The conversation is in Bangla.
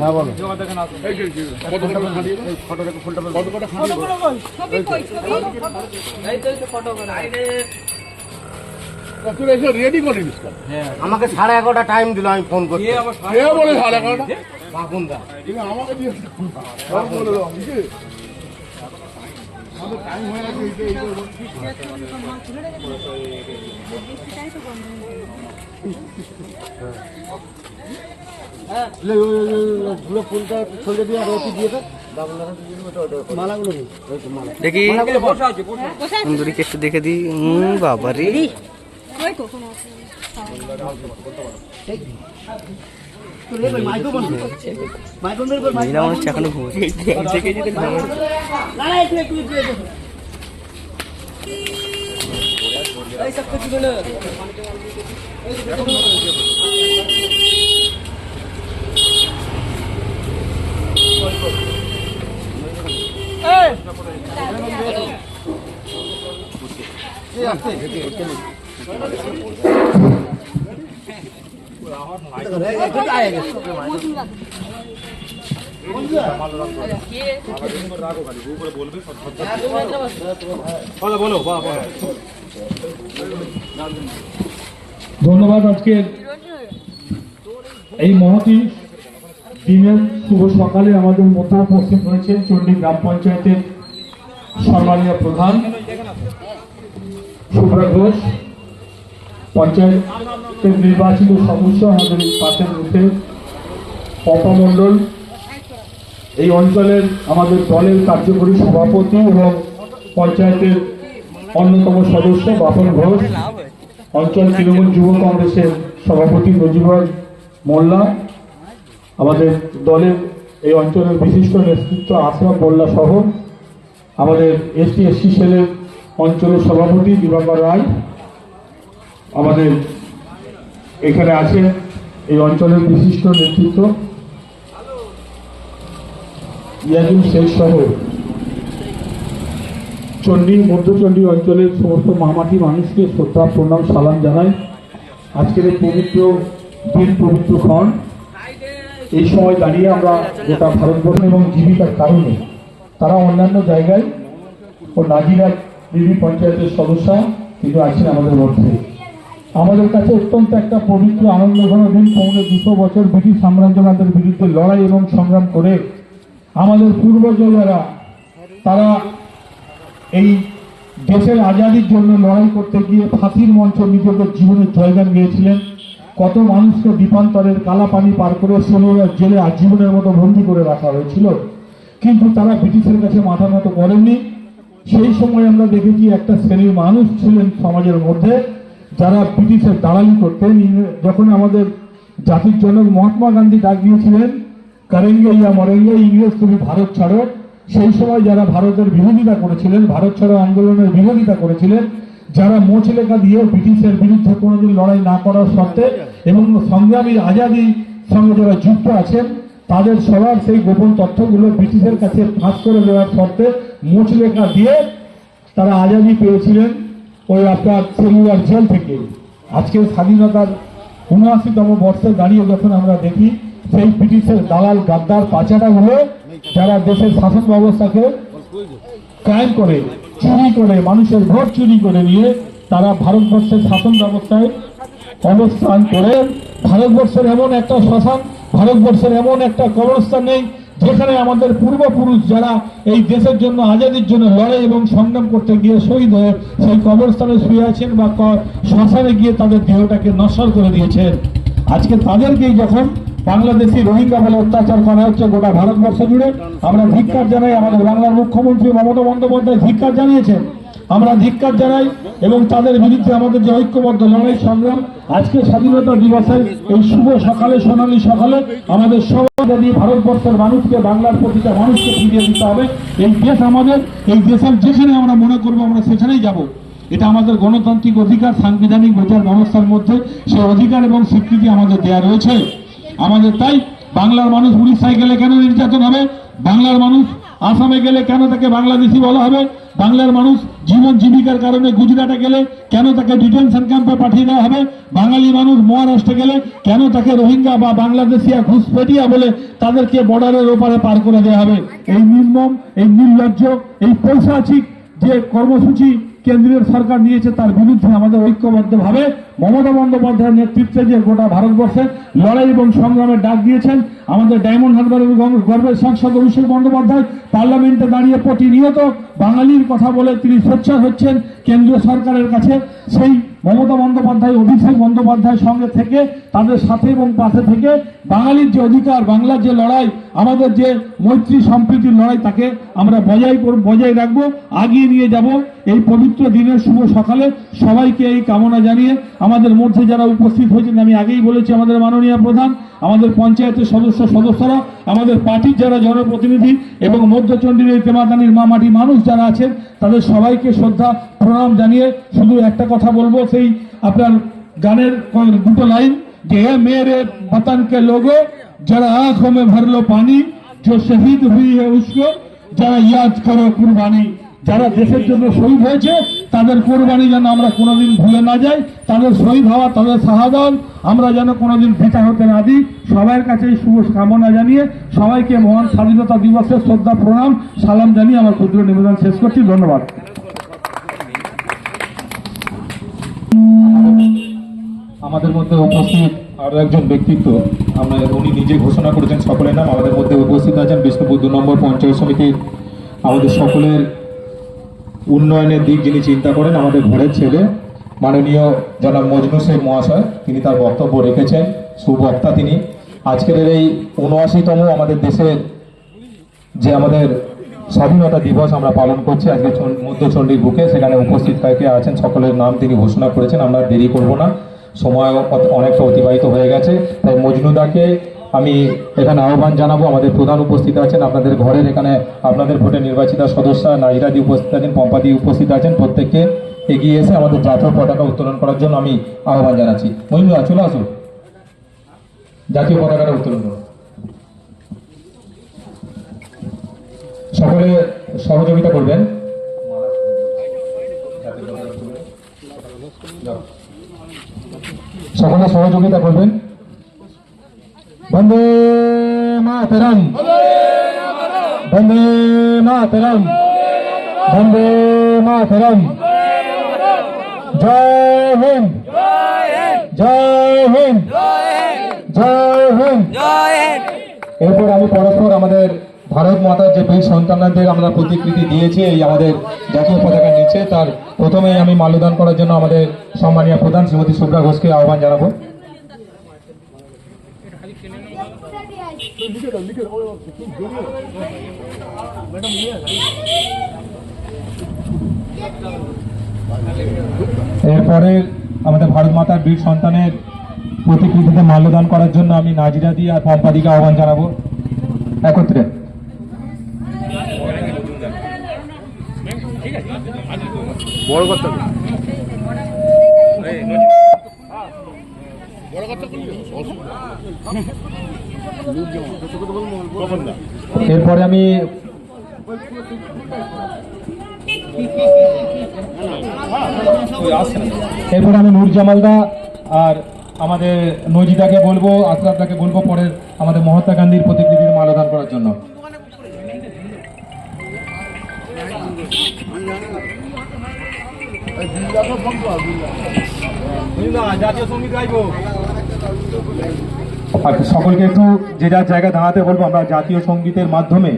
হ্যাঁ বলো। আমাকে 11:30 টাইম দিল, আমি ফোন করছি। ফুলটা ছড়িয়ে দিয়ে আর ওটি দিয়ে দেখি সুন্দরীকে একটু দেখে দিই। বাবা রে, মহিলা মানুষ এখনো ধন্যবাদ। আজকে এই মহতি দিনের শুভ সকালে আমাদের মধ্যে উপস্থিত হয়েছেন চণ্ডী গ্রাম পঞ্চায়েতের সম্মানীয় প্রধান শুভ্রা ঘোষ, পঞ্চায়েতের নির্বাচিত সদস্য আমাদের পাশের রুটে পপা মণ্ডল, এই অঞ্চলের আমাদের দলের কার্যকরী সভাপতি এবং পঞ্চায়েতের অন্যতম সদস্য বাপন ঘোষ, অঞ্চল তৃণমূল যুব কংগ্রেসের সভাপতি নজিবুর মোল্লা, আমাদের দলের এই অঞ্চলের বিশিষ্ট নেতৃত্ব আশরাফ মোল্লা সহ আমাদের এসটি/এসসি সেলের অঞ্চলের সভাপতি দিবাকর রায়, আমাদের এখানে আছেন এই অঞ্চলের বিশিষ্ট নেতৃত্ব ইয়াজুল শেখ সহ চণ্ডী মধ্যচণ্ডী অঞ্চলের সমস্ত মামাটি মানুষকে শ্রদ্ধা প্রণাম সালাম জানাই। আজকের এই পবিত্র দিন, পবিত্র ক্ষণ, এই সময় দাঁড়িয়ে আমরা গোটা ভারতবর্ষ এবং জীবিকার কারণে তারা অন্যান্য জায়গায় ও নাজিরা দেবী পঞ্চায়েতের সদস্য কিন্তু আছেন আমাদের মধ্যে। আমাদের কাছে অত্যন্ত একটা পবিত্র আনন্দঘন দিন। 200 বছর ব্রিটিশ সাম্রাজ্যবাদের বিরুদ্ধে লড়াই এবং সংগ্রাম করে আমাদের পূর্বজরা তারা এই দেশের আজাদির জন্য লড়াই করতে গিয়ে ফাঁসির মঞ্চ নিজেদের জীবনের জয়গান গিয়েছিলেন। কত মানুষকে দ্বীপান্তরের কালাপানি পার করে 16 জেলে আজীবনের মতো বন্দী করে রাখা হয়েছিল, কিন্তু তারা ব্রিটিশের কাছে মাথা নত করেননি। সেই সময় আমরা দেখেছি একটা শ্রেণীর মানুষ ছিলেন সমাজের মধ্যে যারা ব্রিটিশের দালালি করতেন। যখন আমাদের জাতির জনক মহাত্মা গান্ধী ডাক দিয়েছিলেন করেঙ্গে ইয়া মরেঙ্গে, ইংরেজ তুমি ভারত ছাড়ো, সেই সময় যারা ভারতের বিরোধিতা করেছিলেন, ভারত ছাড়ো আন্দোলনের বিরোধিতা করেছিলেন, যারা মোচ লেখা দিয়ে ব্রিটিশের বিরুদ্ধে কোনোদিন লড়াই না করার সত্ত্বে এবং সংগ্রামী আজাদির সঙ্গে যারা যুক্ত আছেন, তাদের সবার সেই গোপন তথ্যগুলো ব্রিটিশের কাছে ফাঁস করে দেওয়ার শর্তে মোচ লেখা দিয়ে তারা আজাদি পেয়েছিলেন ওই আপনার সেলুলার জেল থেকে। আজকে স্বাধীনতার ৭৯তম বর্ষে দাঁড়িয়ে যখন আমরা দেখি সেই ব্রিটিশের দালাল গাদ্দার পাচাটাগুলো যারা দেশের শাসন ব্যবস্থাকে কায়েম করে, চুরি করে, মানুষের ভোট চুরি করে নিয়ে তারা ভারতবর্ষের শাসন ব্যবস্থায় অবস্থান করে, ভারতবর্ষের এমন একটা শ্মশান, ভারতবর্ষের এমন একটা কবরস্থান নেই যেখানে আমাদের পূর্বপুরুষ যারা এই দেশের জন্য আজাদির জন্য লড়াই এবং সংগ্রাম করতে গিয়ে শহীদ হয়ে সেই কবরস্থানে শুয়ে আছেন বা শ্মশানে গিয়ে তাদের দেহটাকে নশ্বর করে দিয়েছেন। আজকে তাদেরকেই যখন বাংলাদেশি রোহিঙ্গা বলে অত্যাচার করা হচ্ছে গোটা ভারতবর্ষ জুড়ে, আমরা ধিক্কার জানাই। আমাদের বাংলার মুখ্যমন্ত্রী মমতা বন্দ্যোপাধ্যায় ধিক্কার জানিয়েছেন, আমরা ধিক্কার জানাই এবং তাদের বিরুদ্ধে আমাদের যে ঐক্যবদ্ধ লড়াই সংগ্রাম আজকে স্বাধীনতা দিবসের এই শুভ সকালে, সোনালী সকালে আমাদের সবাই দিয়ে ভারতবর্ষের মানুষকে, বাংলার প্রতিটা মানুষকে ফিরিয়ে দিতে হবে। এই দেশ আমাদের, এই দেশের যেখানে আমরা মনে করবো আমরা সেখানেই যাব। এটা আমাদের গণতান্ত্রিক অধিকার, সাংবিধানিক বিচার ব্যবস্থার মধ্যে সে অধিকার এবং স্বীকৃতি আমাদের দেওয়া রয়েছে। আমাদের তাই বাংলার মানুষ উড়িষ্যায় গেলে কেন নির্যাতন হবে, বাংলার মানুষ আসামে গেলে কেন তাকে বাংলাদেশি বলা হবে, বাংলার মানুষ জীবন জীবিকার কারণে গুজরাটে গেলে কেন তাকে ডিটেনশন ক্যাম্পে পাঠিয়ে দেওয়া হবে? বাঙালি মানুষ মহারাষ্ট্রে গেলে কেন তাকে রোহিঙ্গা বা বাংলাদেশিয়া ঘুষপেটিয়া বলে তাদেরকে বর্ডারের ওপারে পার করে দেওয়া হবে? এই নির্মম, এই নির্লজ্জ, এই পৈশাচিক যে কর্মসূচি কেন্দ্রীয় সরকার নিয়েছে তার বিরুদ্ধে আমাদের ঐক্যবদ্ধভাবে মমতা বন্দ্যোপাধ্যায়ের নেতৃত্বে যে গোটা ভারতবর্ষে লড়াই এবং সংগ্রামের ডাক দিয়েছেন আমাদের ডায়মন্ড হারবারের গর্বের সাংসদ অভিষেক বন্দ্যোপাধ্যায় পার্লামেন্টে দাঁড়িয়ে প্রতিনিয়ত বাঙালির কথা বলে তিনি সোচ্চার হচ্ছেন কেন্দ্রীয় সরকারের কাছে। সেই মমতা বন্দ্যোপাধ্যায়, অভিষেক বন্দ্যোপাধ্যায়ের সঙ্গে থেকে তাদের সাথে এবং পাশে থেকে বাঙালির যে অধিকার, বাংলার যে লড়াই, আমাদের যে মৈত্রী সম্প্রীতির লড়াই, তাকে আমরা বজায় রাখবো, আগিয়ে নিয়ে যাব। এই পবিত্র দিনের শুভ সকালে সবাইকে এই কামনা জানিয়ে আমাদের মধ্যে যারা উপস্থিত হয়েছেন, আমি আগেই বলেছি আমাদের মাননীয় প্রধান, আমাদের পঞ্চায়েতের সদস্যরা, আমাদের পার্টির যারা জনপ্রতিনিধি এবং মধ্যচণ্ডীর এই তেমাদানির মা মাটি মানুষ যারা আছেন, তাদের সবাইকে শ্রদ্ধা প্রণাম জানিয়ে শুধু একটা কথা বলবো, সেই আপনার গানের দুটো লাইন যে হে মেরে বতন কে লোগো যারা আঁখোं में भर लो पानी जो शहीद हुई है उसको যারা ইয়াদ করো কুরবানি। যারা দেশের জন্য শহীদ হয়েছে তাদের কোরবানি যেন আমরা কোনোদিন ভুলে না যাই, তাদের শহীদ হওয়া, তাদের শাহাদাত আমরা যেন কোনোদিন বৃথা হতে না দিই। সবার কাছে এই শুভ কামনা জানিয়ে সবাইকে মহান স্বাধীনতা দিবসের শ্রদ্ধা প্রণাম সালাম জানিয়ে আমার ক্ষুদ্র নিবেদন শেষ করছি। ধন্যবাদ। আমাদের মধ্যে উপস্থিত আরো একজন ব্যক্তিত্ব, উনি নিজে ঘোষণা করেছেন সকলের নাম। আমাদের মধ্যে উপস্থিত আছেন বিষ্ণুপুর 2 নম্বর পঞ্চায়েত সমিতির আমাদের সকলের উন্নয়নের দিক যিনি চিন্তা করেন, আমাদের ঘরের ছেলে মাননীয় জনাব মজনু শেখ মহাশয়। তিনি তার বক্তব্য রেখেছেন, সুবক্তা তিনি। আজকের এই 79তম আমাদের দেশের যে আমাদের স্বাধীনতা দিবস আমরা পালন করছি আজকে মধ্যচণ্ডীর বুকে, সেখানে উপস্থিত কাকে আছেন সকলের নাম তিনি ঘোষণা করেছেন। আমরা দেরি করব না, সময় অনেকটা অতিবাহিত হয়ে গেছে, তাই মজনুদাকে আমি এখানে আহ্বান জানাবো। আমাদের প্রধান উপস্থিত আছেন, আপনাদের ঘরের এখানে আপনাদের ভোটে নির্বাচিত সদস্য নাজিরাদি উপস্থিত আছেন, পম্পাদি উপস্থিত আছেন। প্রত্যেককে এগিয়ে এসে আমাদের জাতীয় পতাকা উত্তোলন করার জন্য আমি আহ্বান জানাচ্ছি। মজনুদা চলে আসুন, জাতীয় পতাকাটা উত্তোলন করুন। সকলে সহযোগিতা করবেন। সকলে সহযোগিতা করবেন। বন্দে মাতরম, বন্দে মাতরম, বন্দে মাতরম। জয় হিন্দ, জয় হিন্দ, জয় হিন্দ। এরপর আমি পরস্পর আমাদের ভারত মাতার যে বীর সন্তানদের আমরা প্রতিকৃতি দিয়েছি এই আমাদের জাতীয় পতাকার নিচে, তার প্রথমেই আমি মাল্যদান করার জন্য আমাদের সম্মানীয় প্রধান শ্রীমতী শুভ্রা ঘোষকে আহ্বান জানাবো। এরপরে আমাদের ভারত মাতার বীর সন্তানের প্রতিকৃতিতে মাল্যদান করার জন্য আমি নাজিরাদি আর পম্পাদিকে আহ্বান জানাবো একত্রে। বড় কথা এরপরে আমি নূর জামালদা আর আমাদের নজিদাকে বলবো, আসরাফদাকে বলবো পরে আমাদের মহাত্মা গান্ধীর প্রতিকৃতিতে মাল্যদান করার জন্য। সকলকে একটু যে যার জায়গায় দাঁড়াতে বলবো। আমরা জাতীয় সঙ্গীতের মাধ্যমে